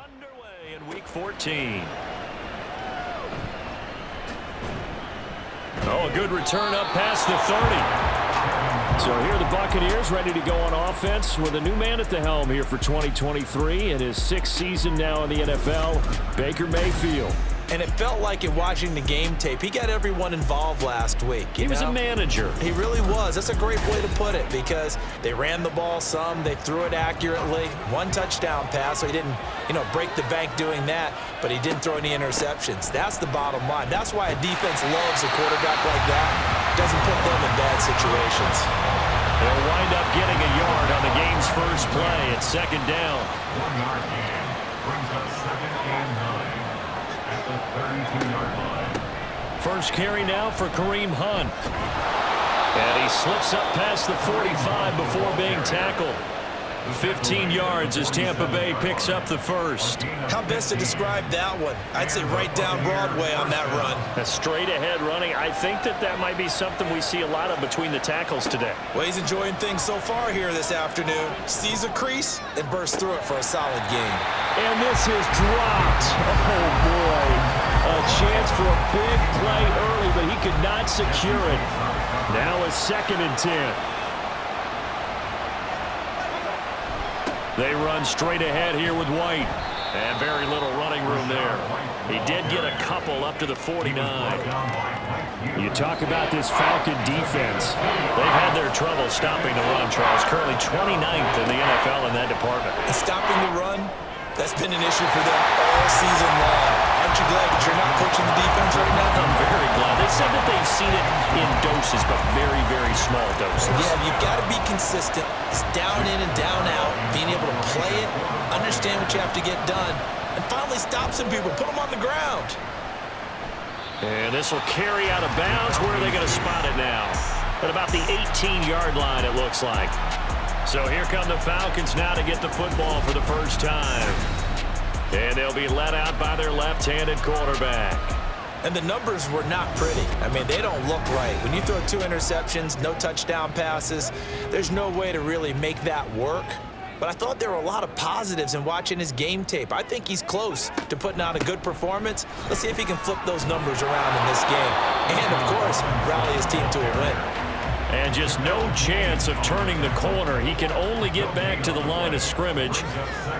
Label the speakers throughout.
Speaker 1: Underway in Week 14. Oh, a good return up past the 30. So here are the Buccaneers ready to go on offense with a new man at the helm here for 2023 in his 6th season now in the NFL, Baker Mayfield.
Speaker 2: And it felt like it watching the game tape. He got everyone involved last week.
Speaker 1: He was a manager.
Speaker 2: He really was. That's a great way to put it because they ran the ball some. They threw it accurately. 1 touchdown pass, so he didn't, break the bank doing that, but he didn't throw any interceptions. That's the bottom line. That's why a defense loves a quarterback like that. Doesn't put them in bad situations.
Speaker 1: They'll wind up getting a yard on the game's first play at 2nd down.
Speaker 3: 1 yard gain brings up 2nd and 9. At the 32-yard line.
Speaker 1: First carry now for Kareem Hunt. And he slips up past the 45 before being tackled. 15 yards as Tampa Bay picks up the first.
Speaker 2: How best to describe that one? I'd say right down Broadway on that run.
Speaker 1: A straight ahead running. I think that might be something we see a lot of between the tackles today.
Speaker 2: Well, he's enjoying things so far here this afternoon. Sees a crease and bursts through it for a solid gain.
Speaker 1: And this is dropped. Oh, boy. A chance for a big play early, but he could not secure it. Now a 2nd and 10. They run straight ahead here with White. And very little running room there. He did get a couple up to the 49. You talk about this Falcon defense. They've had their trouble stopping the run, Charles. Currently 29th in the NFL in that department.
Speaker 2: And stopping the run, that's been an issue for them all season long. Aren't you glad that you're not coaching the defense right now?
Speaker 1: I'm very glad. They said that they've seen it in doses, but very, very small doses.
Speaker 2: Yeah, you've got to be consistent. It's down in and down out, being able to play it, understand what you have to get done, and finally stop some people, put them on the ground.
Speaker 1: And this will carry out of bounds. Where are they going to spot it now? At about the 18-yard line, it looks like. So here come the Falcons now to get the football for the first time. And they'll be let out by their left-handed quarterback.
Speaker 2: And the numbers were not pretty. I mean, they don't look right. When you throw 2 interceptions, no touchdown passes, there's no way to really make that work. But I thought there were a lot of positives in watching his game tape. I think he's close to putting out a good performance. Let's see if he can flip those numbers around in this game. And, of course, rally his team to a win.
Speaker 1: And just no chance of turning the corner. He can only get back to the line of scrimmage.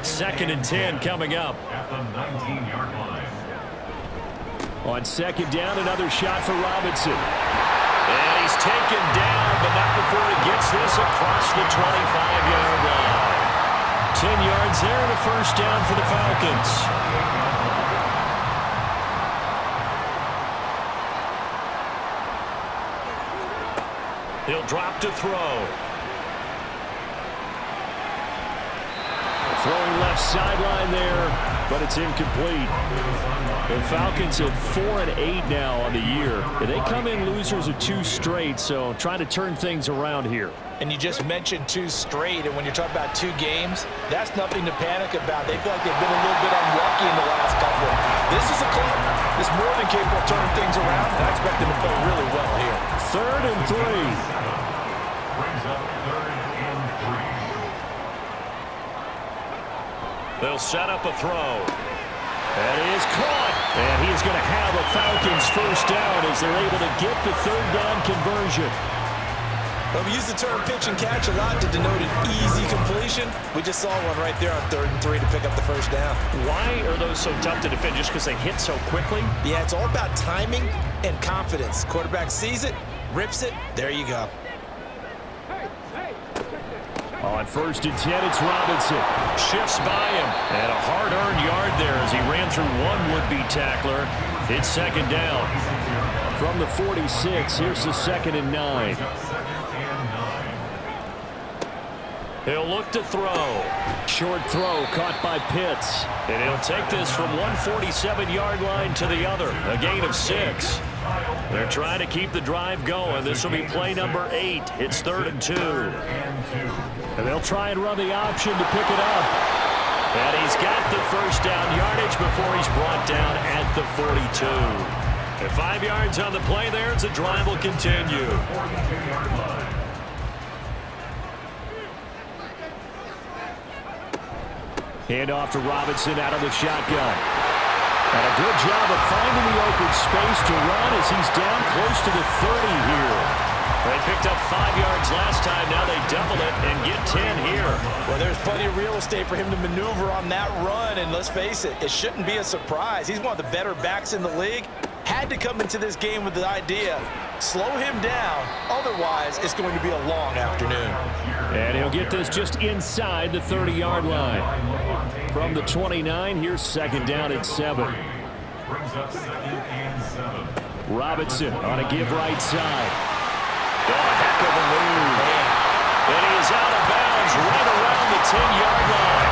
Speaker 1: 2nd and 10 coming up.
Speaker 3: At the 19-yard line.
Speaker 1: On 2nd down, another shot for Robinson. And he's taken down, but not before he gets this across the 25-yard line. 10 yards there and a first down for the Falcons. He'll drop to throw. Throwing left sideline there, but it's incomplete. The Falcons at 4-8 now on the year. And they come in losers of 2 straight, so trying to turn things around here.
Speaker 2: And you just mentioned 2 straight, and when you're talking about 2 games, that's nothing to panic about. They feel like they've been a little bit unlucky in the last couple. This is a club that's more than capable of turning things around, and I expect them to play really well here.
Speaker 1: 3rd and 3.
Speaker 3: Brings up 3rd and 3.
Speaker 1: They'll set up a throw. That is caught. And he is going to have a Falcons first down as they're able to get the 3rd down conversion.
Speaker 2: Well, we use the term pitch and catch a lot to denote an easy completion. We just saw one right there on 3rd and 3 to pick up the first down.
Speaker 1: Why are those so tough to defend? Just because they hit so quickly?
Speaker 2: Yeah, it's all about timing and confidence. Quarterback sees it, rips it, there you go.
Speaker 1: On 1st and 10, it's Robinson. Shifts by him. And a hard-earned yard there as he ran through one would-be tackler. It's 2nd down. From the 46, here's the 2nd and 9. He'll look to throw. Short throw caught by Pitts. And he'll take this from 147-yard line to the other. A gain of 6. They're trying to keep the drive going. This will be play number 8. It's 3rd and 2. And they'll try and run the option to pick it up. And he's got the first down yardage before he's brought down at the 42. And 5 yards on the play there as the drive will continue. Hand off to Robinson out of the shotgun. And a good job of finding the open space to run as he's down close to the 30 here. They picked up 5 yards last time. Now they double it and get 10 here.
Speaker 2: Well, there's plenty of real estate for him to maneuver on that run. And let's face it, it shouldn't be a surprise. He's one of the better backs in the league. Had to come into this game with the idea, slow him down. Otherwise, it's going to be a long afternoon.
Speaker 1: And he'll get this just inside the 30-yard line. From the 29, here's second down at 7.
Speaker 3: Brings up 2nd and 7.
Speaker 1: Robinson on a give right side. Oh, a heck of a move. And he is out of bounds right around the 10-yard line.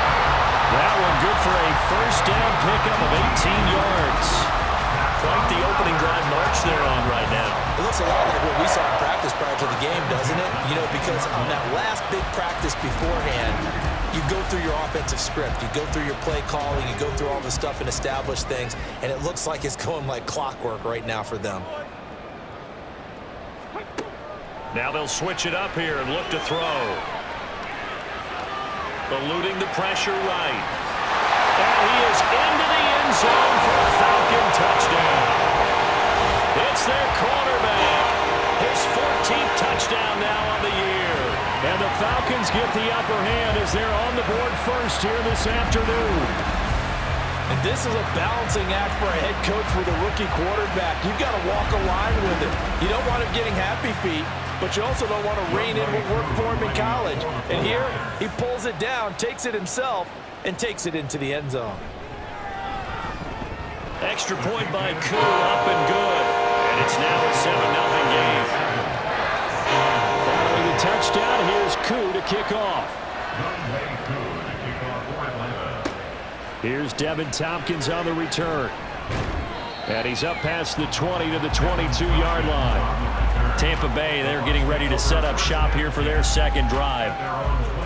Speaker 1: That one good for a first down pickup of 18 yards. Quite the opening drive march they're on right now.
Speaker 2: It looks a lot like what we saw in practice prior to the game, doesn't it? You know, because on that last big practice beforehand, you go through your offensive script, you go through your play calling, you go through all the stuff and establish things, and it looks like it's going like clockwork right now for them.
Speaker 1: Now they'll switch it up here and look to throw. Eluding the pressure right. And he is into the end zone for a Falcon touchdown. It's their quarterback. His 14th touchdown now on the year. And the Falcons get the upper hand as they're on the board first here this afternoon.
Speaker 2: And this is a balancing act for a head coach with a rookie quarterback. You've got to walk a line with it. You don't want him getting happy feet, but you also don't want to rein in what worked for him in college. And here, he pulls it down, takes it himself, and takes it into the end zone.
Speaker 1: Extra point by Koo, up and good. And it's now a 7-0 game. Following the touchdown, here's Koo to kick off. Here's Devin Tompkins on the return. And he's up past the 20 to the 22-yard line. Tampa Bay, they're getting ready to set up shop here for their second drive.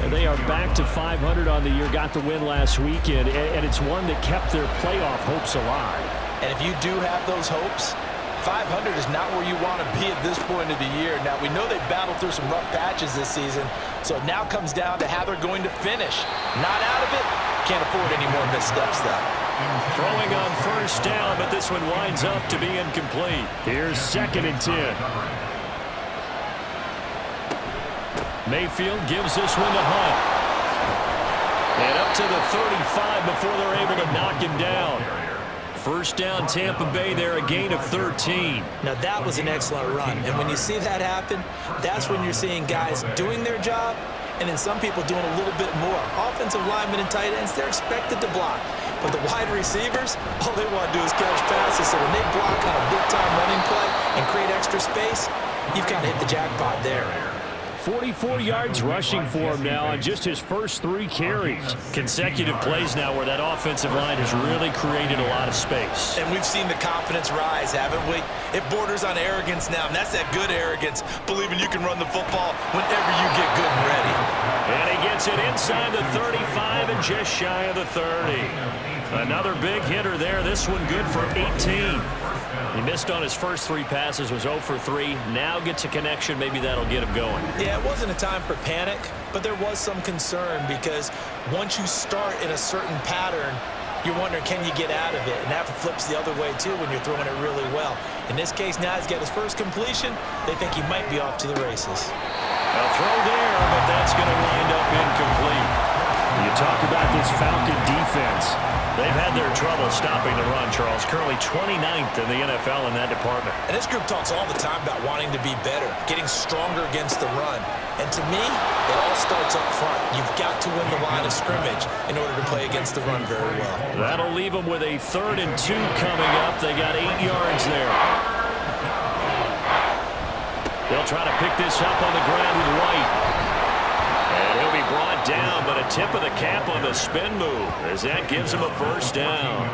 Speaker 1: And they are back to 500 on the year, got the win last weekend, and it's one that kept their playoff hopes alive.
Speaker 2: And if you do have those hopes, 500 is not where you want to be at this point of the year. Now, we know they battled through some rough patches this season, so it now comes down to how they're going to finish. Not out of it, can't afford any more missteps, though.
Speaker 1: Throwing on first down, but this one winds up to be incomplete. Here's 2nd and 10. Mayfield gives this one to Hunt. And up to the 35 before they're able to knock him down. First down, Tampa Bay there, a gain of 13.
Speaker 2: Now, that was an excellent run. And when you see that happen, that's when you're seeing guys doing their job and then some people doing a little bit more. Offensive linemen and tight ends, they're expected to block. But the wide receivers, all they want to do is catch passes. So when they block on a big-time running play and create extra space, you've kind of hit the jackpot there.
Speaker 1: 44 yards rushing for him now on just his first 3 carries. Consecutive plays now where that offensive line has really created a lot of space.
Speaker 2: And we've seen the confidence rise, haven't we? It borders on arrogance now, and that's that good arrogance, believing you can run the football whenever you get good and ready.
Speaker 1: And he gets it inside the 35 and just shy of the 30. Another big hitter there. This one good for 18. He missed on his first 3 passes, was 0 for 3. Now gets a connection. Maybe that'll get him going.
Speaker 2: Yeah, it wasn't a time for panic, but there was some concern because once you start in a certain pattern, you're wondering, can you get out of it? And that flips the other way, too, when you're throwing it really well. In this case, now he's got his first completion. They think he might be off to the races.
Speaker 1: A throw there, but that's going to wind up incomplete. You talk about this Falcon defense. They've had their trouble stopping the run, Charles. Currently 29th in the NFL in that department.
Speaker 2: And this group talks all the time about wanting to be better, getting stronger against the run. And to me, it all starts up front. You've got to win the line of scrimmage in order to play against the run very well.
Speaker 1: That'll leave them with a 3rd and 2 coming up. They got 8 yards there. They'll try to pick this up on the ground with White. And he'll be brought down, but a tip of the cap on the spin move as that gives him a first down.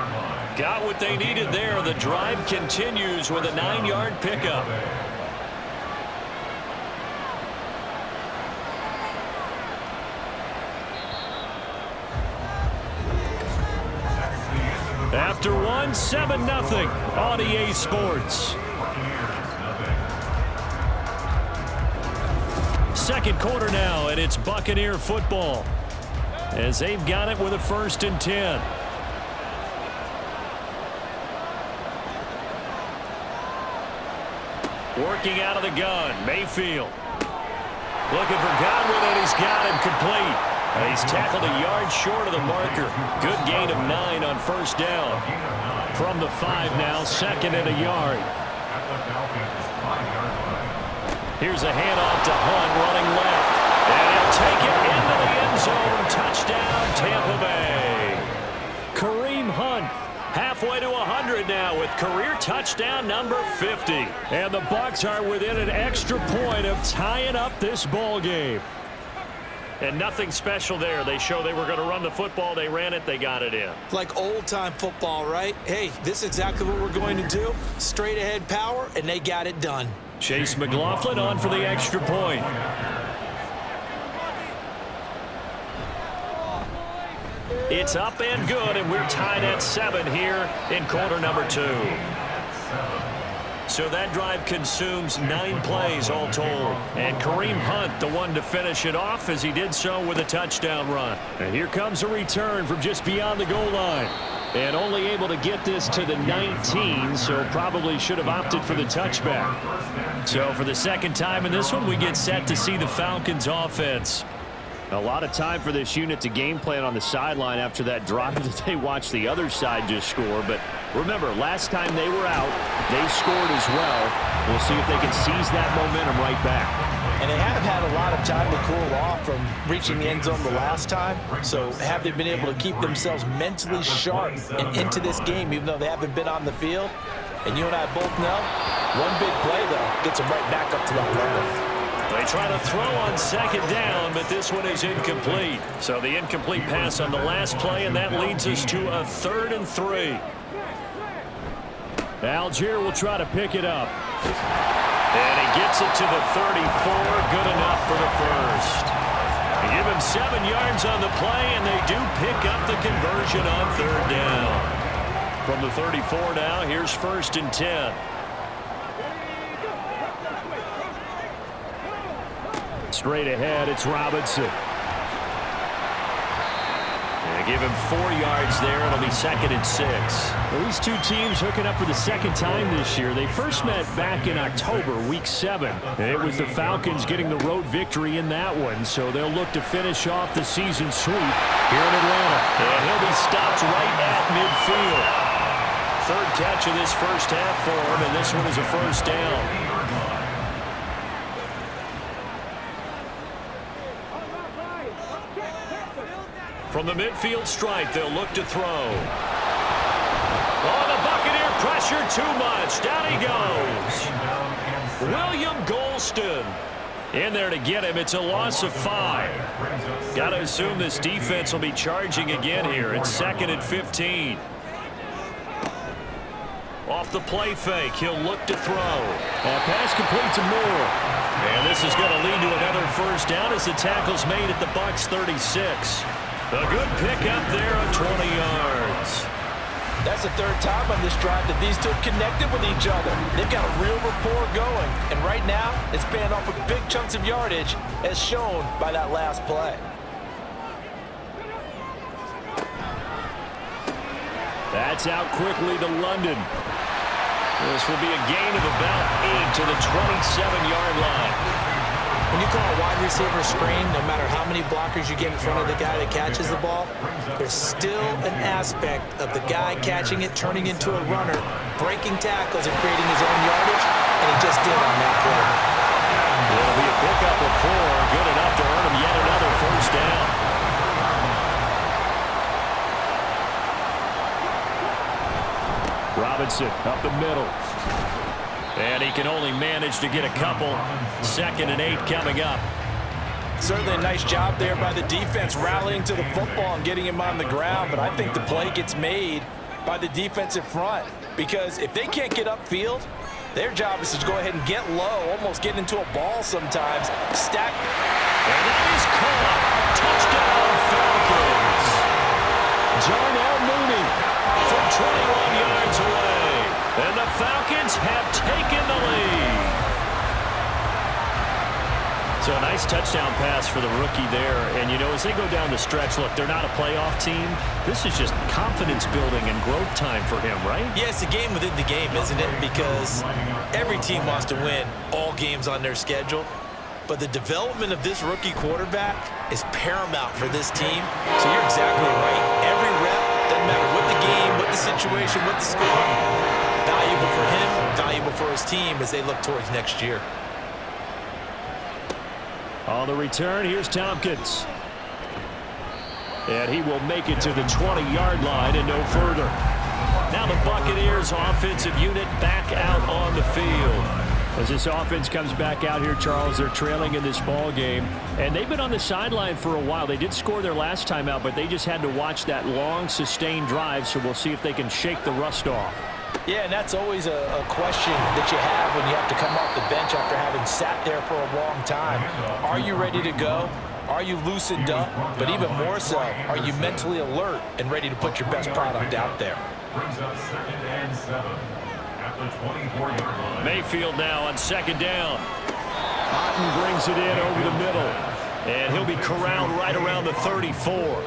Speaker 1: Got what they needed there. The drive continues with a 9-yard pickup. After one, 7-0 on EA Sports. Second quarter now, and it's Buccaneer football. as they've got it with a 1st and 10. Working out of the gun, Mayfield. Looking for Godwin, and he's got him complete. And he's tackled a yard short of the marker. Good gain of 9 on 1st down. From the 5 now, 2nd and a yard. Here's a handoff to Hunt running left. And he'll take it into the end zone. Touchdown, Tampa Bay. Kareem Hunt. Halfway to 100 now with career touchdown number 50. And the Bucs are within an extra point of tying up this ball game. And nothing special there. They show they were going to run the football. They ran it. They got it in.
Speaker 2: Like old-time football, right? Hey, this is exactly what we're going to do. Straight ahead power, and they got it done.
Speaker 1: Chase McLaughlin on for the extra point. It's up and good, and we're tied at 7 here in quarter number 2. So that drive consumes 9 plays all told. And Kareem Hunt, the one to finish it off, as he did so with a touchdown run. And here comes a return from just beyond the goal line. And only able to get this to the 19, so probably should have opted for the touchback. So for the 2nd time in this one, we get set to see the Falcons offense. A lot of time for this unit to game plan on the sideline after that drive that they watched the other side just score. But remember, last time they were out, they scored as well. We'll see if they can seize that momentum right back.
Speaker 2: And they have had a lot of time to cool off from reaching the end zone the last time. So have they been able to keep themselves mentally sharp and into this game, even though they haven't been on the field? And you and I both know, one big play, though, gets them right back up to that level.
Speaker 1: They try to throw on 2nd down, but this one is incomplete. So the incomplete pass on the last play, and that leads us to a 3rd and 3. Algier will try to pick it up. And he gets it to the 34. Good enough for the 1st. They give him 7 yards on the play, and they do pick up the conversion on 3rd down. From the 34 now, here's 1st and 10. Straight ahead, it's Robinson. They give him 4 yards there. It'll be 2nd and 6. Well, these two teams hooking up for the 2nd time this year. They first met back in October, week 7. And it was the Falcons getting the road victory in that one. So they'll look to finish off the season sweep here in Atlanta. And he'll be stopped right at midfield. 3rd catch of this 1st half for him, and this one is a 1st down. From the midfield stripe, they'll look to throw. Oh, the Buccaneer pressure too much. Down he goes. William Golston in there to get him. It's a loss of 5. Got to assume this defense will be charging again here. It's 2nd and 15. Off the play fake, he'll look to throw. Pass complete to Moore. And this is going to lead to another 1st down as the tackle's made at the Bucs 36. A good pickup there of 20 yards.
Speaker 2: That's the 3rd time on this drive that these two have connected with each other. They've got a real rapport going. And right now, it's paying off with big chunks of yardage, as shown by that last play.
Speaker 1: That's out quickly to London. This will be a gain of about 8 to the 27-yard line.
Speaker 2: When you call a wide receiver screen, no matter how many blockers you get in front of the guy that catches the ball, there's still an aspect of the guy catching it, turning into a runner, breaking tackles and creating his own yardage, and he just did on that play.
Speaker 1: It'll be a pickup of 4, good enough to earn him yet another 1st down. Robinson up the middle. And he can only manage to get a couple. 2nd and 8 coming up.
Speaker 2: Certainly a nice job there by the defense rallying to the football and getting him on the ground, but I think the play gets made by the defensive front, because if they can't get upfield, their job is to go ahead and get low, almost get into a ball sometimes, stack.
Speaker 1: And that is caught. Touchdown, Falcons. Darnell Mooney from 21 yards away. And the Falcons have taken the lead. So a nice touchdown pass for the rookie there. And, you know, as they go down the stretch, look, they're not a playoff team. This is just confidence building and growth time for him, right?
Speaker 2: Yeah, it's a game within the game, isn't it? Because every team wants to win all games on their schedule. But the development of this rookie quarterback is paramount for this team. So you're exactly right. Every rep, doesn't matter what the game, what the situation, what the score, valuable for him, valuable for his team as they look towards next year.
Speaker 1: On the return, here's Tompkins. And he will make it to the 20-yard line and no further. Now the Buccaneers offensive unit back out on the field. As this offense comes back out here, Charles, they're trailing in this ball game. And they've been on the sideline for a while. They did score their last time out, but they just had to watch that long, sustained drive. So we'll see if they can shake the rust off.
Speaker 2: Yeah, and that's always a question that you have when you have to come off the bench after having sat there for a long time. Are you ready to go? Are you loosened up? But even more so, are you mentally alert and ready to put your best product out there?
Speaker 3: Brings up 2nd and 7 at the 24-yard line.
Speaker 1: Mayfield now on 2nd down. Otten brings it in over the middle. And he'll be corralled right around the 34.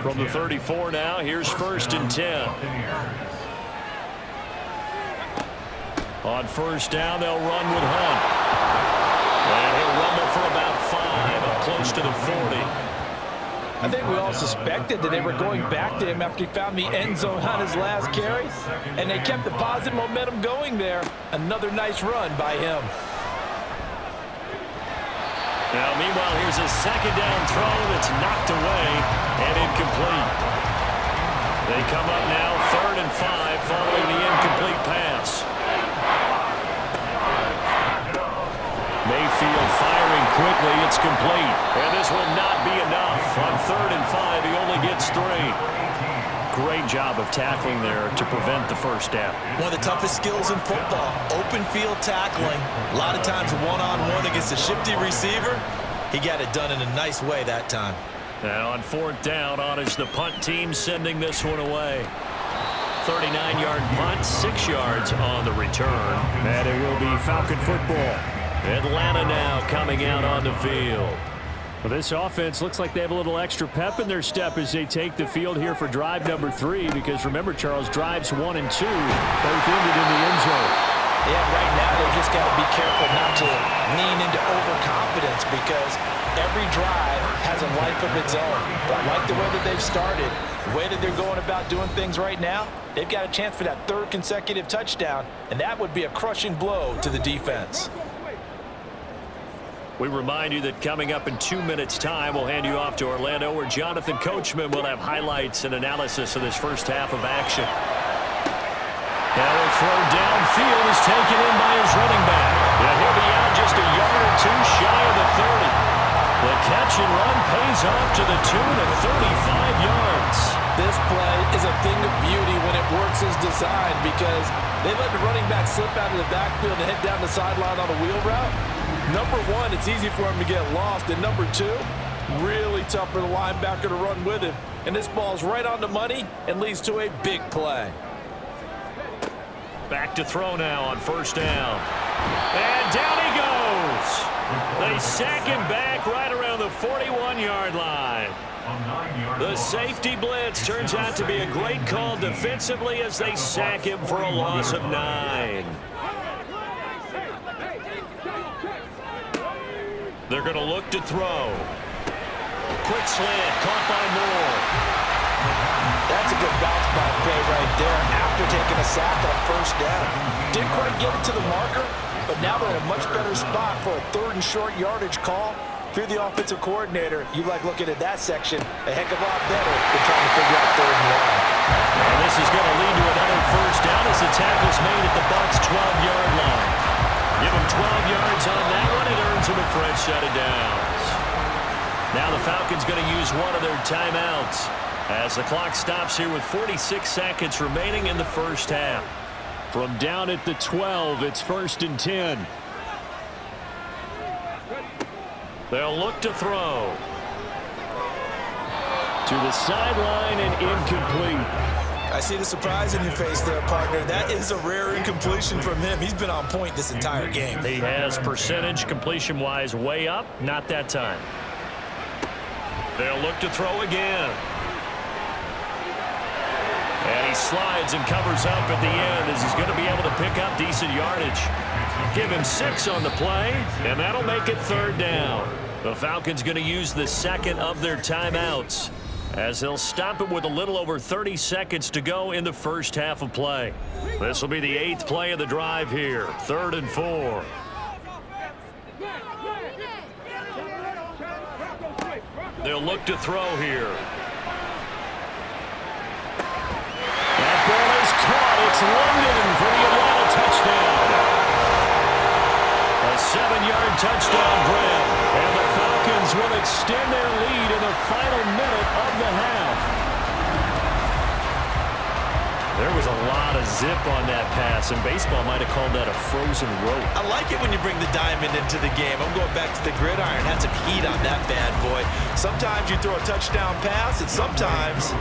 Speaker 1: From the 34 now, here's 1st and 10. On 1st down, they'll run with Hunt. And he'll rumble for about 5, up close to the 40.
Speaker 4: I think we all suspected that they were going back to him after he found the end zone on his last carry, and they kept the positive momentum going there. Another nice run by him.
Speaker 1: Now, meanwhile, here's a 2nd down throw that's knocked away and incomplete. They come up now 3rd and 5 following the incomplete pass. Mayfield firing quickly. It's complete. And this will not be enough. On 3rd and 5, he only gets 3. Great job of tackling there to prevent the first down.
Speaker 2: One of the toughest skills in football, open field tackling. A lot of times one-on-one against a shifty receiver. He got it done in a nice way that time.
Speaker 1: Now on 4th down, on is the punt team sending this one away. 39-yard punt, 6 yards on the return. And it will be Falcon football. Atlanta now coming out on the field. Well, this offense looks like they have a little extra pep in their step as they take the field here for drive number 3, because remember, Charles, drives 1 and 2 both ended in the end zone.
Speaker 2: Yeah, right now they just got to be careful not to lean into overconfidence, because every drive has a life of its own. But I like the way that they've started, the way that they're going about doing things right now. They've got a chance for that 3rd consecutive touchdown, and that would be a crushing blow to the defense.
Speaker 1: We remind you that coming up in 2 minutes' time, we'll hand you off to Orlando, where Jonathan Coachman will have highlights and analysis of this first half of action. Now a throw downfield is taken in by his running back. And he'll be out just a yard or 2 shy of the 30. The catch and run pays off to the tune of 35 yards.
Speaker 4: This play is a thing of beauty when it works as designed, because they let the running back slip out of the backfield and head down the sideline on a wheel route. Number 1, it's easy for him to get lost. And number 2, really tough for the linebacker to run with him. And this ball's right on the money and leads to a big play.
Speaker 1: Back to throw now on 1st down. And down he goes. They sack him back right around the 41-yard line. The safety blitz turns out to be a great call defensively as they sack him for a loss of 9. They're going to look to throw. Quick slant, caught by Moore.
Speaker 2: That's a good bounce back play right there after taking a sack on 1st down. Didn't quite get it to the marker, but now they're in a much better spot for a 3rd and short yardage call. If you're the offensive coordinator, you like looking at that section a heck of a lot better than trying to figure out 3rd and 1.
Speaker 1: And this is going to lead to another 1st down as the tackle's made at the Bucs' 12-yard line. Give him 12 yards on that one. It earns him a fresh set of downs. Now the Falcons going to use one of their timeouts as the clock stops here with 46 seconds remaining in the first half. From down at the 12, it's 1st and 10. They'll look to throw. To the sideline and incomplete.
Speaker 2: I see the surprise in your face there, partner. That is a rare incompletion from him. He's been on point this entire game.
Speaker 1: He has percentage completion-wise way up. Not that time. They'll look to throw again. And he slides and covers up at the end as he's going to be able to pick up decent yardage. Give him 6 on the play, and that'll make it 3rd down. The Falcons going to use the second of their timeouts as they'll stop it with a little over 30 seconds to go in the first half of play. This will be the 8th play of the drive here. 3rd and 4. They'll look to throw here. That ball is caught. It's London for the Atlanta touchdown. A 7-yard touchdown grab. And the Falcons will extend their lead in the final minute of the half. There was a lot of zip on that pass, and baseball might have called that a frozen rope.
Speaker 2: I like it when you bring the diamond into the game. I'm going back to the gridiron. Had some heat on that bad boy. Sometimes you throw a touchdown pass, and sometimes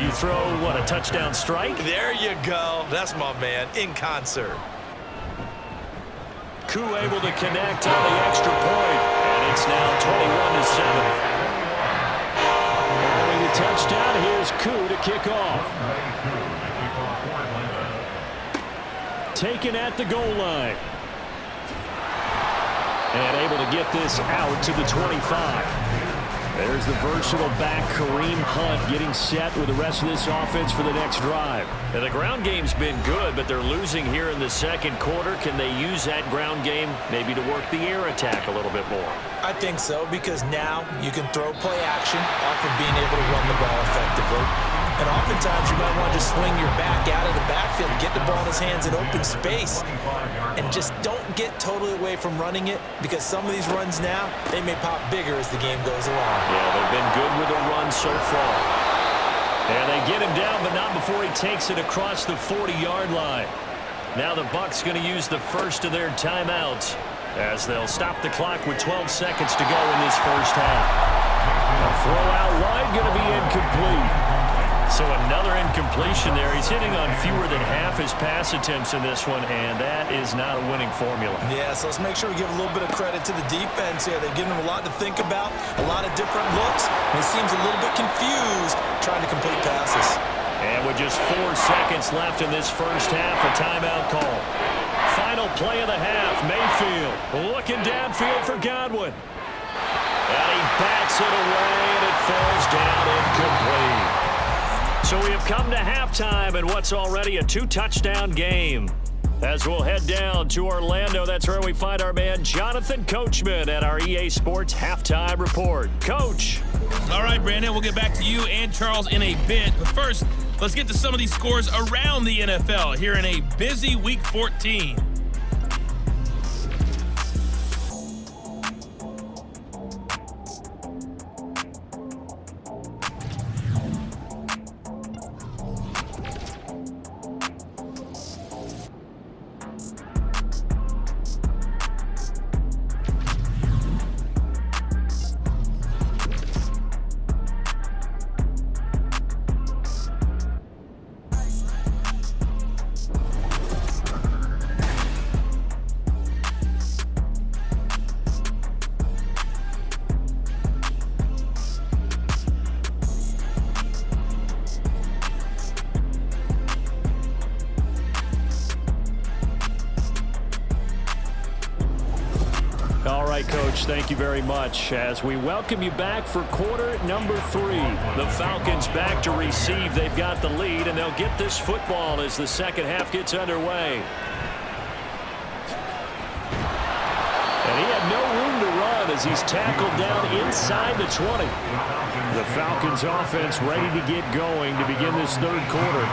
Speaker 1: you throw, what, a touchdown strike?
Speaker 2: There you go. That's my man, in concert.
Speaker 1: Koo able to connect on the extra point, and it's now 21-7. Following the touchdown, here's Koo to kick off. Taken at the goal line. And able to get this out to the 25. There's the versatile back, Kareem Hunt, getting set with the rest of this offense for the next drive. And the ground game's been good, but they're losing here in the second quarter. Can they use that ground game maybe to work the air attack a little bit more?
Speaker 2: I think so, because now you can throw play action off of being able to run the ball effectively. And oftentimes you might want to just swing your back out of the backfield and get the ball in his hands in open space. And just don't get totally away from running it, because some of these runs now, they may pop bigger as the game goes along.
Speaker 1: Yeah, they've been good with the run so far. And they get him down, but not before he takes it across the 40-yard line. Now the Bucs going to use the first of their timeouts as they'll stop the clock with 12 seconds to go in this first half. A throw out wide going to be incomplete. So another incompletion there. He's hitting on fewer than half his pass attempts in this one, and that is not a winning formula.
Speaker 2: Yeah, so let's make sure we give a little bit of credit to the defense here. They've given him a lot to think about, a lot of different looks, and he seems a little bit confused trying to complete passes.
Speaker 1: And with just 4 seconds left in this first half, a timeout call. Final play of the half, Mayfield looking downfield for Godwin. And he bats it away, and it falls down incomplete. So we have come to halftime in what's already a 2-touchdown game. As we'll head down to Orlando, that's where we find our man Jonathan Coachman at our EA Sports Halftime Report. Coach.
Speaker 5: All right, Brandon, we'll get back to you and Charles in a bit. But first, let's get to some of these scores around the NFL here in a busy Week 14.
Speaker 1: All right, Coach, thank you very much. As we welcome you back for quarter number 3. The Falcons back to receive. They've got the lead, and they'll get this football as the second half gets underway. And he had no room to run as he's tackled down inside the 20. The Falcons offense ready to get going to begin this third quarter.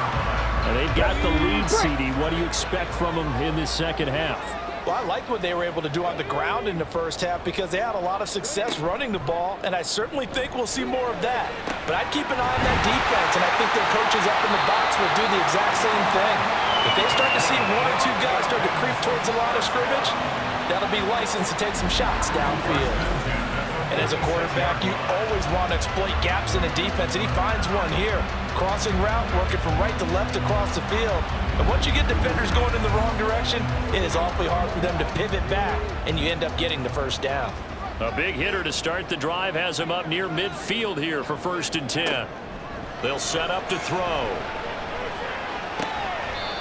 Speaker 1: And they've got the lead, CD. What do you expect from them in this second half?
Speaker 4: Well, I liked what they were able to do on the ground in the first half because they had a lot of success running the ball, and I certainly think we'll see more of that. But I'd keep an eye on that defense, and I think their coaches up in the box will do the exact same thing. If they start to see 1 or 2 guys start to creep towards the line of scrimmage, that'll be licensed to take some shots downfield.
Speaker 2: And as a quarterback, you always want to exploit gaps in the defense, and he finds one here. Crossing route, working from right to left across the field. And once you get defenders going in the wrong direction, it is awfully hard for them to pivot back, and you end up getting the first down.
Speaker 1: A big hitter to start the drive has him up near midfield here for 1st and 10. They'll set up to throw.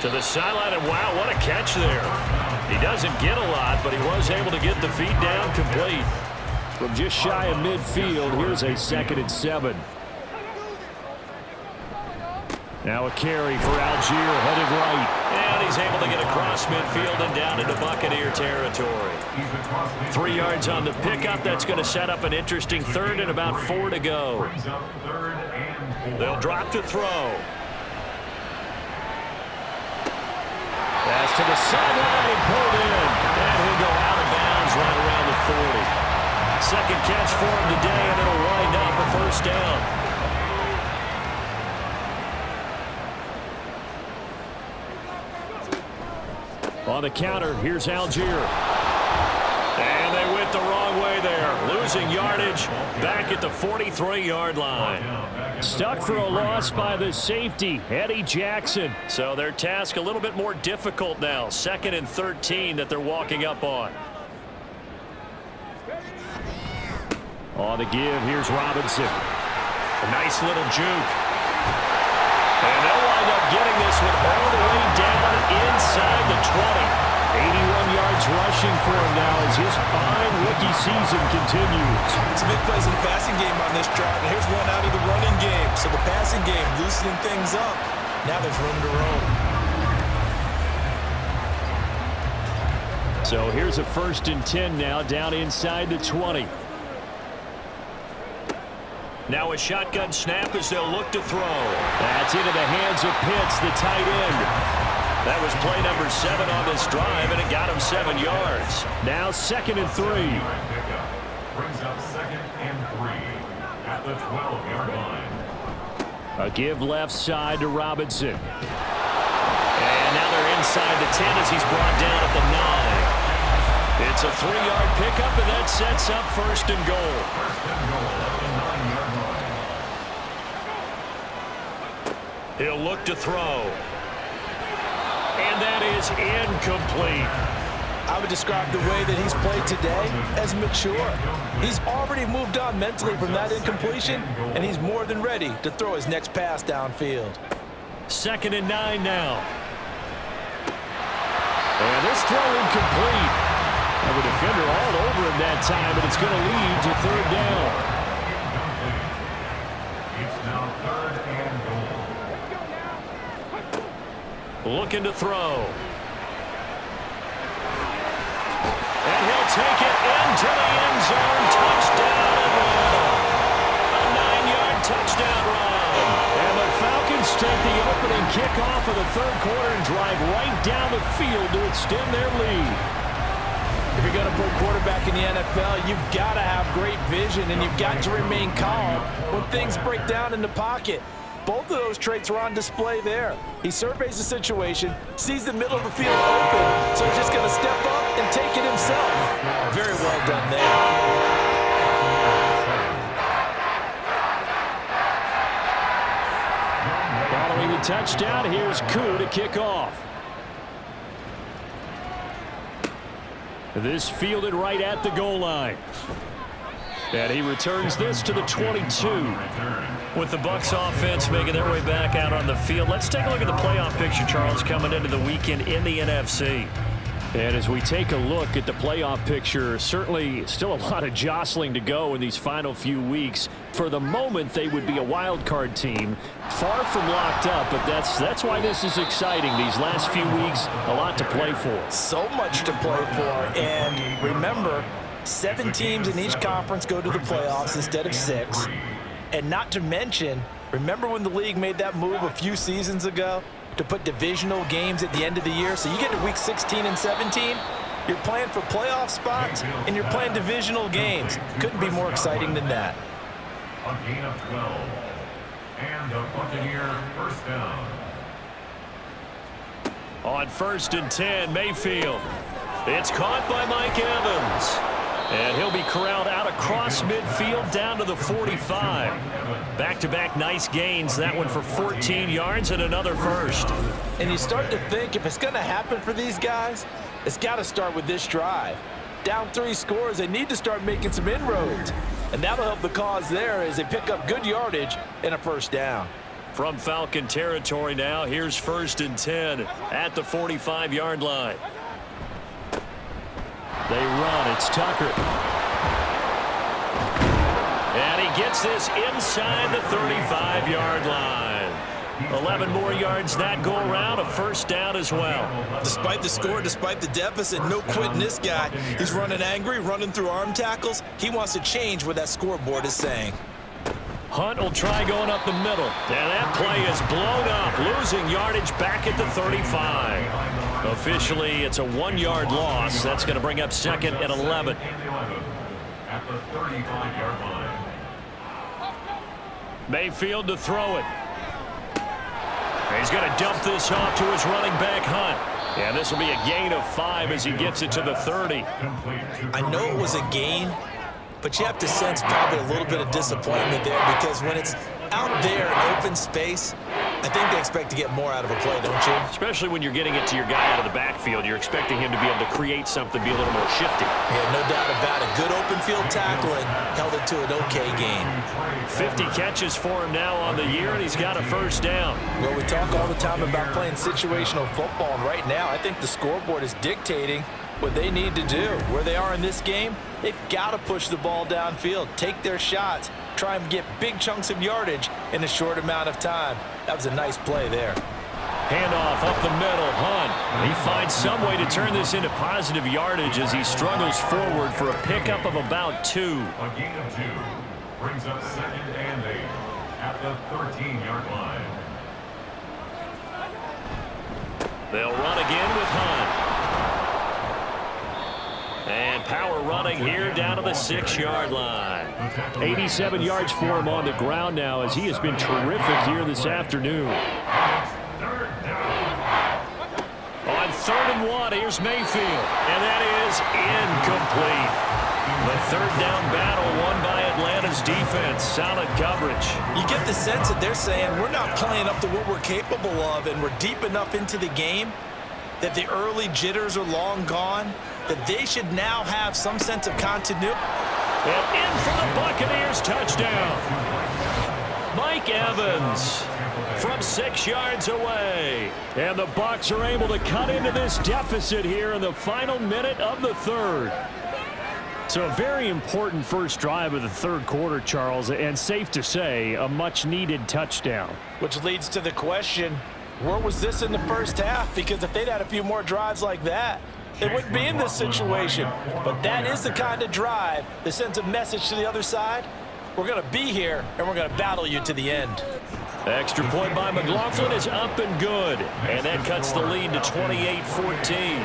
Speaker 1: To the sideline, and wow, what a catch there. He doesn't get a lot, but he was able to get the feet down complete. From just shy of midfield, here's a 2nd and 7. Now a carry for Algier, headed right. And he's able to get across midfield and down into Buccaneer territory. 3 yards on the pickup. That's going to set up an interesting 3rd and about 4 to go. They'll drop to throw. Pass to the sideline, pulled in. And he'll go out of bounds right around the 40. 2nd catch for him today, and it'll wind up a 1st down. On the counter, here's Algier. And they went the wrong way there. Losing yardage back at the 43-yard line. Stuck for a loss by the safety, Eddie Jackson. So their task a little bit more difficult now. 2nd and 13 that they're walking up on. On the give, here's Robinson. A nice little juke. And they'll wind up getting this one all the way down inside the 20. 81 yards rushing for him now as his fine rookie season continues.
Speaker 2: It's a big plays in the passing game on this drive, and here's one out of the running game. So the passing game loosening things up. Now there's room to roam.
Speaker 1: So here's a 1st and 10 now down inside the 20. Now a shotgun snap as they'll look to throw. That's into the hands of Pitts, the tight end. That was play number 7 on this drive, and it got him 7 yards. Now 2nd and 3.
Speaker 3: Brings up 2nd and 3 at the 12-yard line.
Speaker 1: A give left side to Robinson. And now they're inside the 10 as he's brought down at the 9. It's a 3-yard pickup, and that sets up 1st and goal.
Speaker 3: 1st and goal at the 9-yard line.
Speaker 1: He'll look to throw. And that is incomplete.
Speaker 2: I would describe the way that he's played today as mature. He's already moved on mentally from that incompletion, and he's more than ready to throw his next pass downfield.
Speaker 1: 2nd and 9 now. And this throw incomplete. And the defender all over him that time, but it's going to lead to 3rd down.
Speaker 3: It's now 3rd and goal.
Speaker 1: Looking to throw. And he'll take it into the end zone. Touchdown Atlanta. A 9-yard touchdown run. And the Falcons take the opening kickoff of the 3rd quarter and drive right down the field to extend their lead.
Speaker 2: If you're going to play quarterback in the NFL, you've got to have great vision, and you've got to remain calm when things break down in the pocket. Both of those traits are on display there. He surveys the situation, sees the middle of the field open, so he's just going to step up and take it himself. Very well done there.
Speaker 1: Following the touchdown, here's Koo to kick off. This fielded right at the goal line. And he returns this to the 22. With the Bucs offense making their way back out on the field, let's take a look at the playoff picture, Charles, coming into the weekend in the NFC. And as we take a look at the playoff picture, certainly still a lot of jostling to go in these final few weeks. For the moment, they would be a wild card team, far from locked up, but that's why this is exciting. These last few weeks, a lot to play for.
Speaker 2: So much to play for, and remember, 7 teams in each conference go to the playoffs instead of 6. And not to mention, remember when the league made that move a few seasons ago to put divisional games at the end of the year? So you get to week 16 and 17, you're playing for playoff spots, and you're playing divisional games. Couldn't be more exciting than that.
Speaker 3: A gain of 12. And a Buccaneer 1st down.
Speaker 1: On 1st and 10, Mayfield. It's caught by Mike Evans. And he'll be corralled out across midfield down to the 45. Back-to-back nice gains. That one for 14 yards and another first.
Speaker 2: And you start to think if it's going to happen for these guys, it's got to start with this drive. Down 3 scores, they need to start making some inroads. And that'll help the cause there as they pick up good yardage and a first down.
Speaker 1: From Falcon territory now, here's 1st and 10 at the 45-yard line. They run. It's Tucker. And he gets this inside the 35-yard line. 11 more yards that go around, a first down as well.
Speaker 2: Despite the score, despite the deficit, no quitting this guy. He's running angry, running through arm tackles. He wants to change what that scoreboard is saying.
Speaker 1: Hunt will try going up the middle. And that play is blown up, losing yardage back at the 35. Officially, it's a 1-yard loss. That's going to bring up 2nd and 11.
Speaker 3: At the 35-yard line.
Speaker 1: Mayfield to throw it. He's going to dump this off to his running back, Hunt. And this will be a gain of 5 as he gets it to the 30.
Speaker 2: I know it was a gain, but you have to sense probably a little bit of disappointment there because when it's out there in open space, I think they expect to get more out of a play, don't you?
Speaker 1: Especially when you're getting it to your guy out of the backfield. You're expecting him to be able to create something, be a little more shifty.
Speaker 2: Yeah, no doubt about it. Good open field tackle and held it to an okay game.
Speaker 1: 50 catches for him now on the year, and he's got a first down.
Speaker 2: Well, we talk all the time about playing situational football, and right now I think the scoreboard is dictating what they need to do. Where they are in this game, they've got to push the ball downfield, take their shots, try and get big chunks of yardage in a short amount of time. That was a nice play there.
Speaker 1: Handoff up the middle, Hunt. He finds some way to turn this into positive yardage as he struggles forward for a pickup of about 2.
Speaker 3: A gain of 2 brings up 2nd and 8 at the 13-yard line.
Speaker 1: They'll run again with Hunt. And power running here down to the 6-yard line. 87 yards for him on the ground now as he has been terrific here this afternoon. On 3rd and 1, here's Mayfield. And that is incomplete. The 3rd down battle won by Atlanta's defense. Solid coverage.
Speaker 2: You get the sense that they're saying we're not playing up to what we're capable of, and we're deep enough into the game that the early jitters are long gone, that they should now have some sense of continuity.
Speaker 1: And in for the Buccaneers, touchdown. Mike Evans from 6 yards away. And the Bucs are able to cut into this deficit here in the final minute of the 3rd. So a very important first drive of the 3rd quarter, Charles, and safe to say, a much-needed touchdown.
Speaker 2: Which leads to the question, where was this in the first half? Because if they'd had a few more drives like that, they wouldn't be in this situation. But that is the kind of drive that sends a message to the other side. We're going to be here, and we're going to battle you to the end.
Speaker 1: Extra point by McLaughlin is up and good. And that cuts the lead to 28-14.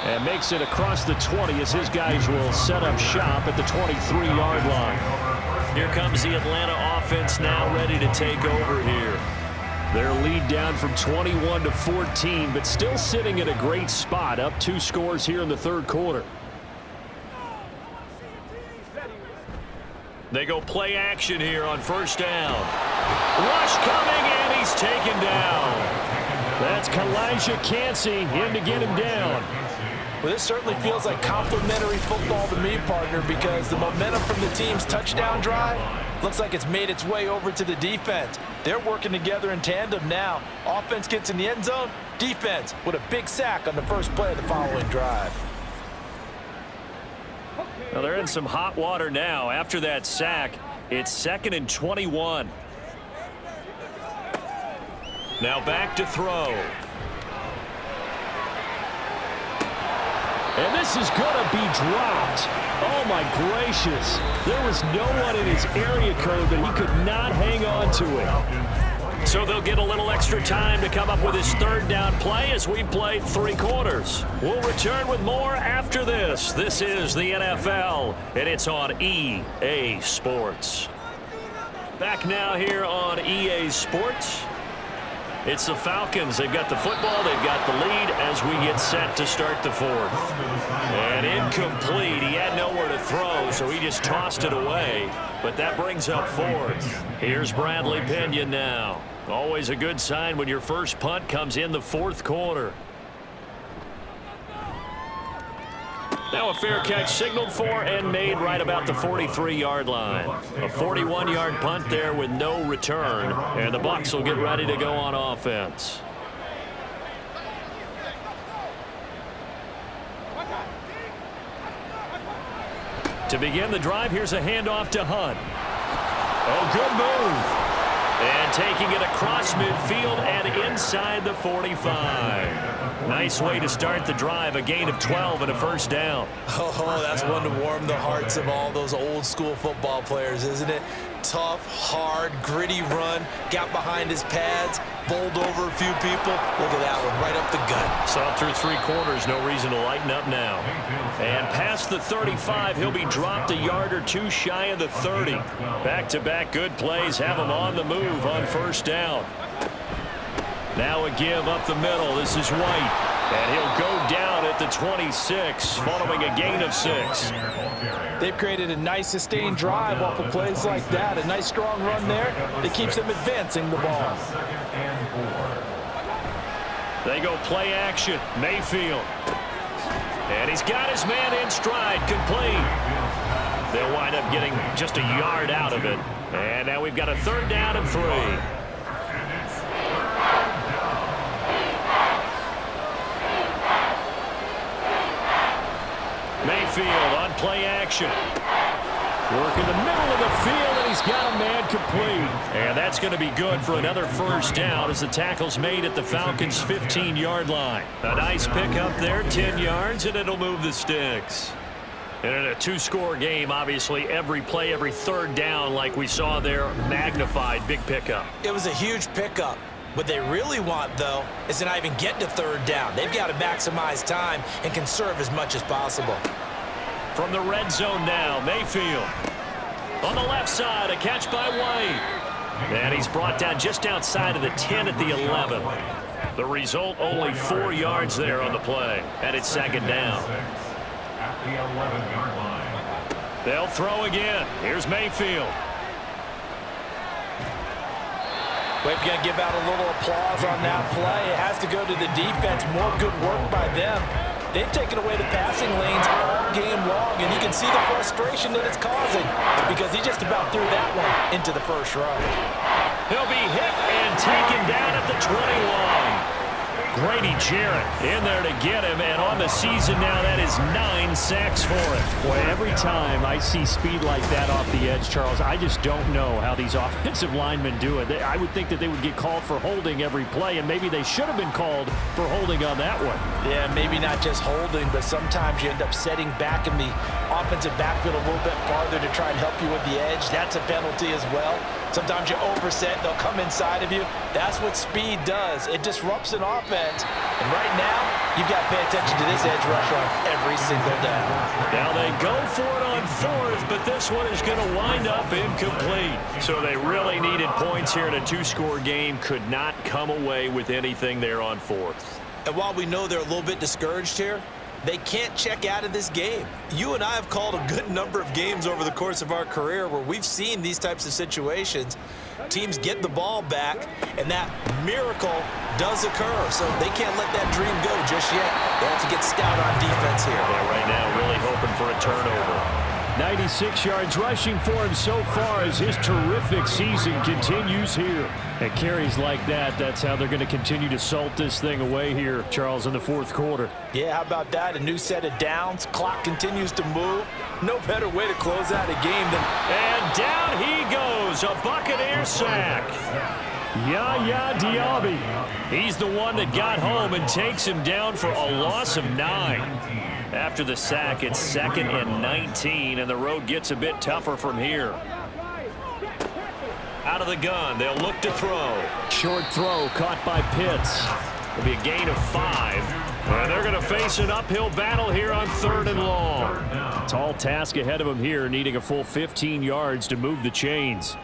Speaker 1: And makes it across the 20 as his guys will set up shop at the 23-yard line. Here comes the Atlanta offense now ready to take over here. Their lead down from 21 to 14, but still sitting at a great spot, up 2 scores here in the 3rd quarter. They go play action here on 1st down. Rush coming, and he's taken down. That's Kalijah Cansey in to get him down.
Speaker 2: Well, this certainly feels like complimentary football to me, partner, because the momentum from the team's touchdown drive looks like it's made its way over to the defense. They're working together in tandem now. Offense gets in the end zone. Defense with a big sack on the first play of the following drive.
Speaker 1: Well, they're in some hot water now. After that sack, it's 2nd and 21. Now back to throw. And this is going to be dropped. Oh, my gracious. There was no one in his area code that he could not hang on to it. So they'll get a little extra time to come up with his 3rd down play as we played 3 quarters. We'll return with more after this. This is the NFL, and it's on EA Sports. Back now here on EA Sports. It's the Falcons. They've got the football. They've got the lead as we get set to start the fourth. And incomplete. He had nowhere to throw, so he just tossed it away. But that brings up fourth. Here's Bradley Pinion now. Always a good sign when your first punt comes in the fourth quarter. Now a fair catch signaled for and made right about the 43-yard line. A 41-yard punt there with no return. And the Bucs will get ready to go on offense. To begin the drive, here's a handoff to Hunt. Oh, good move. And taking it across midfield and inside the 45. Nice way to start the drive, a gain of 12 and a first down.
Speaker 2: Oh, that's one to warm the hearts of all those old school football players, isn't it? Tough, hard, gritty run, got behind his pads, bowled over a few people. Look at that one, right up the gut.
Speaker 1: Saw through three quarters, no reason to lighten up now. And past the 35, he'll be dropped a yard or two shy of the 30. Back-to-back good plays have him on the move on first down. Now a give up the middle. This is White. And he'll go down at the 26 following a gain of 6.
Speaker 4: They've created a nice sustained drive off of plays like that. A nice strong run there that keeps them advancing the ball.
Speaker 1: They go play action. Mayfield. And he's got his man in stride. Complete. They'll wind up getting just a yard out of it. And now we've got a third down and 3. Mayfield on play action. Work in the middle of the field, and he's got a man complete. And that's going to be good for another first down as the tackle's made at the Falcons' 15-yard line. A nice pickup there, 10 yards, and it'll move the sticks. And in a two-score game, obviously, every play, every third down, like we saw there, magnified, big pickup.
Speaker 2: It was a huge pickup. What they really want, though, is to not even get to third down. They've got to maximize time and conserve as much as possible.
Speaker 1: From the red zone now, Mayfield. On the left side, a catch by White. And he's brought down just outside of the 10 at the 11. The result, only 4 yards there on the play. And it's second down.
Speaker 3: At the 11-yard line.
Speaker 1: They'll throw again. Here's Mayfield.
Speaker 2: We've got to give out a little applause on that play. It has to go to the defense. More good work by them. They've taken away the passing lanes all game long, and you can see the frustration that it's causing because he just about threw that one into the first row.
Speaker 1: He'll be hit and taken down at the 21. Grady Jarrett in there to get him, and on the season now, that is 9 sacks for him.
Speaker 6: Boy, every time I see speed like that off the edge, Charles, I just don't know how these offensive linemen do it. I would think that they would get called for holding every play, and maybe they should have been called for holding on that one.
Speaker 2: Yeah, maybe not just holding, but sometimes you end up setting back in the offensive backfield a little bit farther to try and help you with the edge. That's a penalty as well. Sometimes you overset, they'll come inside of you. That's what speed does. It disrupts an offense. And right now, you've got to pay attention to this edge rush on every single down.
Speaker 1: Now they go for it on fourth, but this one is going to wind up incomplete. So they really needed points here in a two-score game. Could not come away with anything there on fourth.
Speaker 2: And while we know they're a little bit discouraged here, they can't check out of this game. You and I have called a good number of games over the course of our career where we've seen these types of situations. Teams get the ball back, and that miracle does occur. So they can't let that dream go just yet. They have to get stout on defense here.
Speaker 1: Yeah, right now really hoping for a turnover.
Speaker 6: 96 yards rushing for him so far as his terrific season continues here. And carries like that, that's how they're going to continue to salt this thing away here, Charles, in the fourth quarter.
Speaker 2: Yeah, how about that? A new set of downs. Clock continues to move. No better way to close out a game than...
Speaker 1: And down he goes, a Buccaneer sack. Yaya Diaby. He's the one that got home and takes him down for a loss of 9. After the sack, it's 2nd and 19, and the road gets a bit tougher from here. Out of the gun, they'll look to throw.
Speaker 6: Short throw caught by Pitts.
Speaker 1: It'll be a gain of 5. And they're going to face an uphill battle here on 3rd and long.
Speaker 6: Tall task ahead of him here, needing a full 15 yards to move the chains.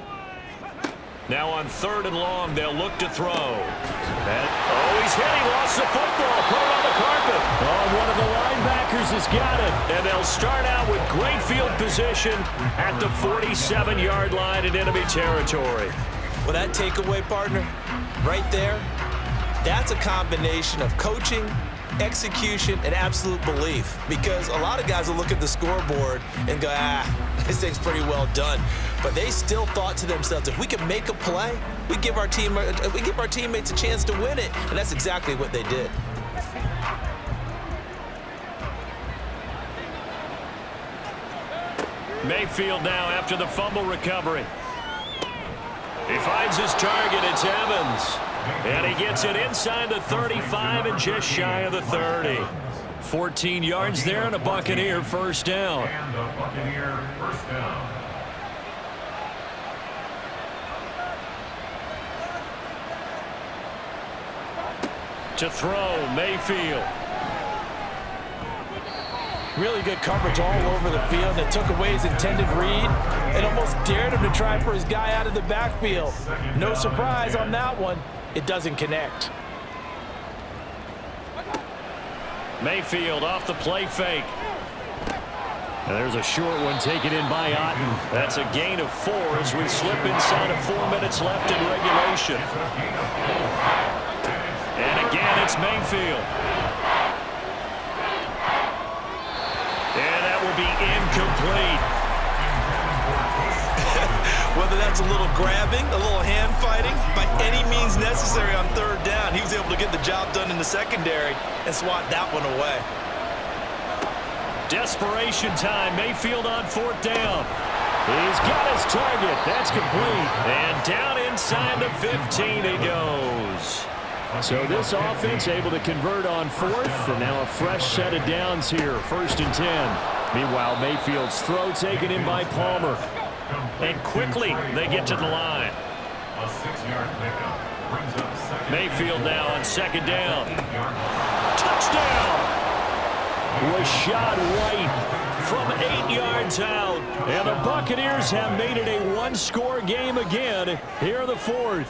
Speaker 1: Now on 3rd and long, they'll look to throw. He's hit. He lost the football. Put it on the carpet.
Speaker 6: Oh, one of the linebackers has got it.
Speaker 1: And they'll start out with great field position at the 47-yard line in enemy territory.
Speaker 2: Well, that takeaway, partner, right there, that's a combination of coaching, execution, and absolute belief. Because a lot of guys will look at the scoreboard and go, this thing's pretty well done. But they still thought to themselves, if we can make a play, we give our teammates a chance to win it. And that's exactly what they did.
Speaker 1: Mayfield now after the fumble recovery. He finds his target. It's Evans. And he gets it inside the 35 and just shy of the 30. 14 yards there and a Buccaneer first down.
Speaker 3: And the Buccaneer first down.
Speaker 1: To throw, Mayfield.
Speaker 4: Really good coverage all over the field. It took away his intended read and almost dared him to try for his guy out of the backfield. No surprise on that one. It doesn't connect.
Speaker 1: Mayfield off the play fake. And there's a short one taken in by Otten. That's a gain of 4 as we slip inside of 4 minutes left in regulation. And again, it's Mayfield. And that will be incomplete.
Speaker 2: Whether that's a little grabbing, a little hand fighting, by any means necessary on 3rd down, he was able to get the job done in the secondary and swat that one away.
Speaker 1: Desperation time. Mayfield on 4th down. He's got his target. That's complete. And down inside the 15 he goes.
Speaker 6: So this offense able to convert on 4th, and now a fresh set of downs here, 1st and 10. Meanwhile, Mayfield's throw taken in by Palmer.
Speaker 1: And quickly they get to the line.
Speaker 3: A 6-yard pickup brings up 2nd.
Speaker 1: Mayfield now on 2nd down. Touchdown! Was shot right from 8 yards out. And the Buccaneers have made it a 1-score game again here in the 4th.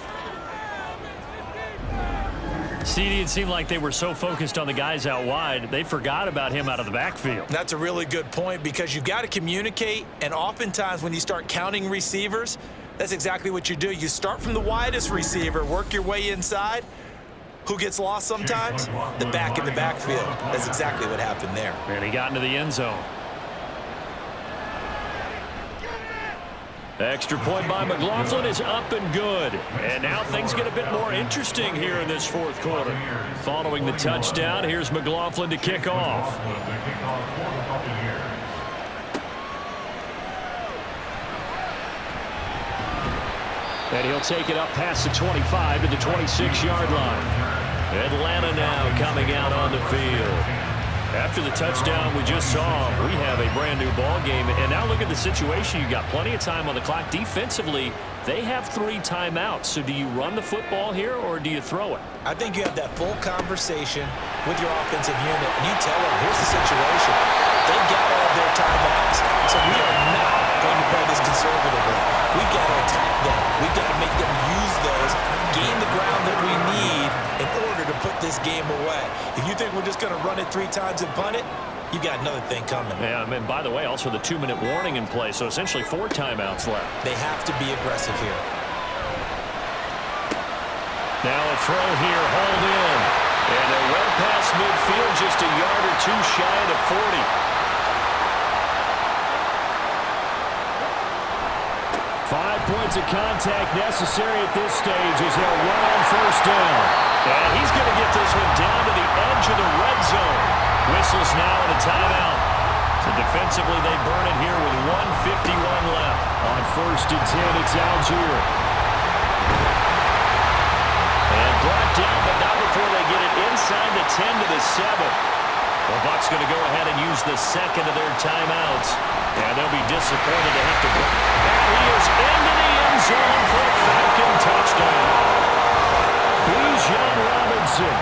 Speaker 1: CD, it seemed like they were so focused on the guys out wide, they forgot about him out of the backfield.
Speaker 2: That's a really good point because you've got to communicate, and oftentimes when you start counting receivers, that's exactly what you do. You start from the widest receiver, work your way inside. Who gets lost sometimes? The back in the backfield. That's exactly what happened there.
Speaker 1: And he got into the end zone. Extra point by McLaughlin is up and good. And now things get a bit more interesting here in this 4th quarter. Following the touchdown, here's McLaughlin to kick off. And he'll take it up past the 25 to the 26-yard line. Atlanta now coming out on the field. After the touchdown we just saw, we have a brand new ball game. And now look at the situation. You've got plenty of time on the clock. Defensively, they have 3 timeouts. So do you run the football here or do you throw it?
Speaker 2: I think you have that full conversation with your offensive unit, and you tell them, here's the situation. They got all their timeouts, so we are not going to play this conservatively. We've got to attack them. We've got to make them use those, gain the ground that we need in order to put this game away. If you think we're just going to run it 3 times and punt it, you've got another thing coming.
Speaker 1: Yeah, and by the way, also the 2-minute warning in play, so essentially 4 timeouts left.
Speaker 2: They have to be aggressive here.
Speaker 1: Now a throw here, hauled in. And they're well past midfield, just a yard or 2 shy of the 40.
Speaker 6: 5 points of contact necessary at this stage as they'll run on 1st down.
Speaker 1: And he's going to get this one down to the edge of the red zone. Whistles now and a timeout. So defensively, they burn it here with 1:51 left.
Speaker 6: On 1st and 10, it's Algier.
Speaker 1: And brought down, but not before they get it inside the 10 to the 7. The Bucs going to go ahead and use the 2nd of their timeouts. And they'll be disappointed to have to go. And he is into the end zone for a Falcon touchdown.
Speaker 6: Bijan Robinson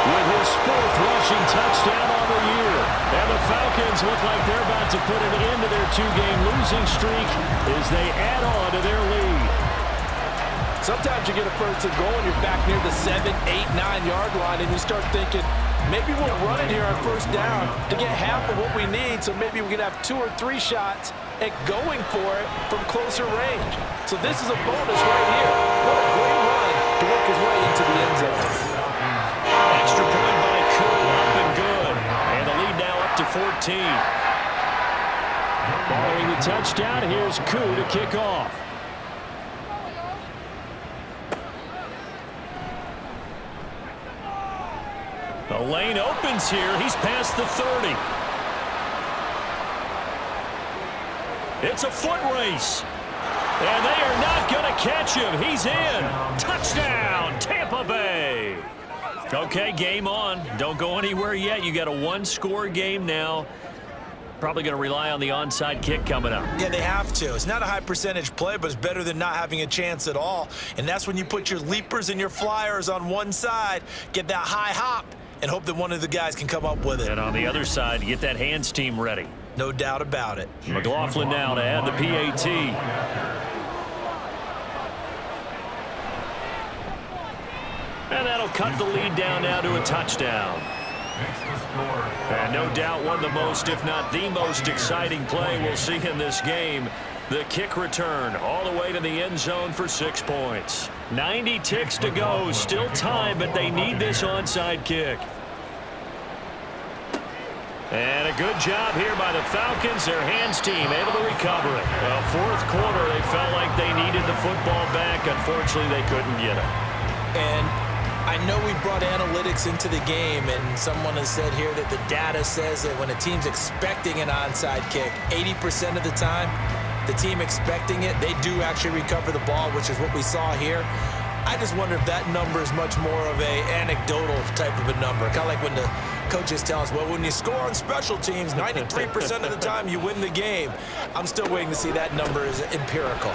Speaker 6: with his 4th rushing touchdown on the year. And the Falcons look like they're about to put an end to their 2-game losing streak as they add on to their lead.
Speaker 4: Sometimes you get a first and goal and you're back near the 7, 8, 9-yard line, and you start thinking, maybe we'll run it here on first down to get half of what we need, so maybe we can have 2 or 3 shots at going for it from closer range. So this is a bonus right here. What a great run to work his way into the end zone.
Speaker 1: Extra point by Koo, up and good. And the lead now up to 14.
Speaker 6: Following the touchdown, here's Koo to kick off.
Speaker 1: The lane opens here. He's past the 30. It's a foot race. And they are not going to catch him. He's in. Touchdown, Tampa Bay. Okay, game on. Don't go anywhere yet. You got a 1-score game now. Probably going to rely on the onside kick coming up.
Speaker 2: Yeah, they have to. It's not a high percentage play, but it's better than not having a chance at all. And that's when you put your leapers and your flyers on one side, get that high hop, and hope that one of the guys can come up with it.
Speaker 1: And on the other side, get that hands team ready.
Speaker 2: No doubt about it.
Speaker 1: McLaughlin now to add the PAT. And that'll cut the lead down now to a touchdown. And no doubt one of the most, if not the most exciting play we'll see in this game. The kick return all the way to the end zone for 6 points. 90 ticks to go. Still time, but they need this onside kick. And a good job here by the Falcons. Their hands team able to recover it. Well, fourth quarter, they felt like they needed the football back. Unfortunately, they couldn't get it.
Speaker 2: And I know we brought analytics into the game, and someone has said here that the data says that when a team's expecting an onside kick, 80% of the time, the team expecting it, they do actually recover the ball, which is what we saw here. I just wonder if that number is much more of a anecdotal type of a number. Kind of like when the coaches tell us, well, when you score on special teams, 93% of the time you win the game. I'm still waiting to see that number is empirical.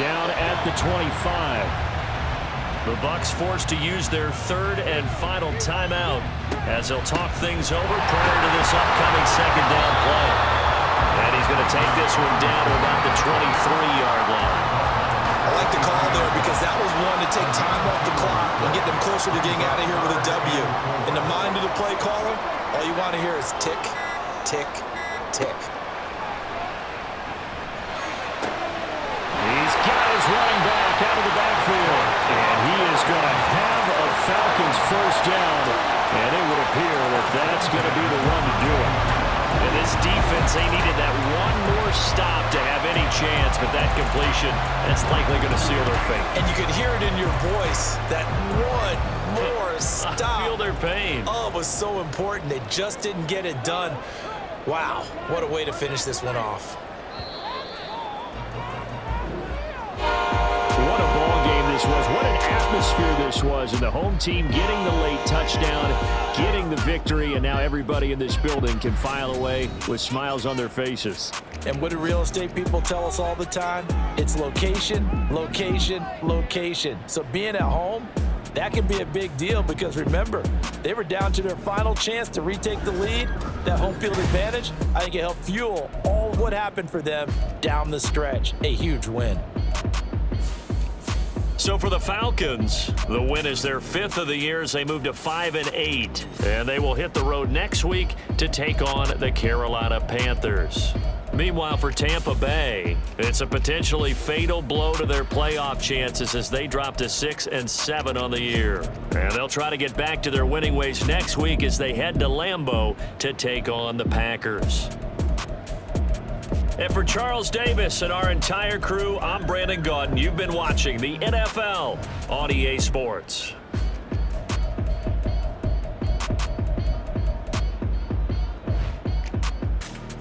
Speaker 6: Down at the 25.
Speaker 1: The Bucs forced to use their third and final timeout as they'll talk things over prior to this upcoming second down play. And he's going to take this one down to about the 23-yard line.
Speaker 2: I like the call there because that was one to take time off the clock and get them closer to getting out of here with a W. In the mind of the play caller, all you want to hear is tick, tick, tick.
Speaker 6: He's got his running back out of the backfield. And he is going to have a Falcons first down. And it would appear that that's going to be the one to do it.
Speaker 1: And this defense, they needed that one more stop to have any chance, but that completion, that's likely going to seal their fate.
Speaker 2: And you could hear it in your voice, that one more stop.
Speaker 1: I feel their pain.
Speaker 2: Oh, it was so important. They just didn't get it done. Wow, what a way to finish this one off.
Speaker 6: What a ball game this was. What an atmosphere this was. And the home team getting the late touchdown, getting the victory, and now everybody in this building can file away with smiles on their faces.
Speaker 2: And what do real estate people tell us all the time? It's location, location, location. So being at home, that can be a big deal because remember, they were down to their final chance to retake the lead. That home field advantage, I think it helped fuel all of what happened for them down the stretch. A huge win.
Speaker 1: So for the Falcons, the win is their 5th of the year as they move to 5-8. And they will hit the road next week to take on the Carolina Panthers. Meanwhile, for Tampa Bay, it's a potentially fatal blow to their playoff chances as they drop to 6-7 on the year. And they'll try to get back to their winning ways next week as they head to Lambeau to take on the Packers. And for Charles Davis and our entire crew, I'm Brandon Gaudin. You've been watching the NFL on EA Sports.